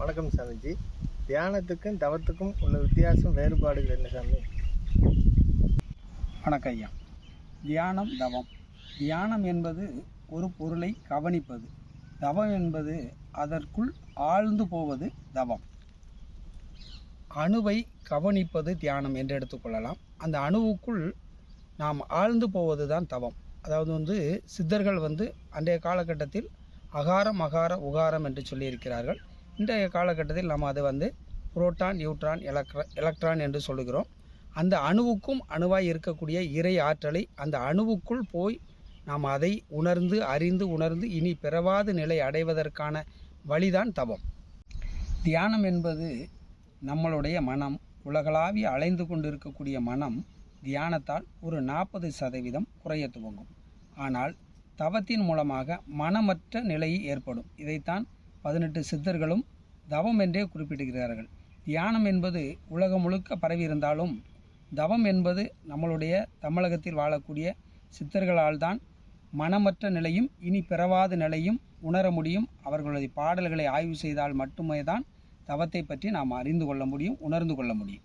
வணக்கம் சாமிஜி. தியானத்துக்கும் தவத்துக்கும் உள்ள வித்தியாசம் வேறுபாடுகள் என்ன சாமி? வணக்கம் ஐயா. தியானம், தவம். தியானம் என்பது ஒரு பொருளை கவனிப்பது. தவம் என்பது அதற்குள் ஆழ்ந்து போவது தவம். அணுவை கவனிப்பது தியானம் என்று எடுத்துக்கொள்ளலாம். அந்த அணுவுக்குள் நாம் ஆழ்ந்து போவது தான் தவம். அதாவது சித்தர்கள் அன்றைய காலகட்டத்தில் அகாரம், அகார, உகாரம் என்று சொல்லியிருக்கிறார்கள். இன்றைய காலகட்டத்தில் நாம் அதை புரோட்டான், நியூட்ரான், எலக்ட்ரான் என்று சொல்லுகிறோம். அந்த அணுவுக்கும் அணுவாய் இருக்கக்கூடிய இறை ஆற்றலை அந்த அணுவுக்குள் போய் நாம் அதை உணர்ந்து இனி பிறவாத நிலை அடைவதற்கான வழிதான் தவம். தியானம் என்பது நம்மளுடைய மனம், உலகளாவிய அலைந்து கொண்டு இருக்கக்கூடிய மனம் தியானத்தால் ஒரு 40% குறைய துவங்கும். ஆனால் தவத்தின் மூலமாக மனமற்ற நிலை ஏற்படும். இதைத்தான் 18 சித்தர்களும் தவம் என்றே குறிப்பிடுகிறார்கள். தியானம் என்பது உலகம் முழுக்க பரவி இருந்தாலும் தவம் என்பது நம்மளுடைய தமிழகத்தில் வாழக்கூடிய சித்தர்களால் தான் மனமற்ற நிலையும் இனி பிறவாத நிலையும் உணர முடியும். அவர்களுடைய பாடல்களை ஆய்வு செய்தால் மட்டுமே தான் தவத்தை பற்றி நாம் அறிந்து கொள்ள முடியும், உணர்ந்து கொள்ள முடியும்.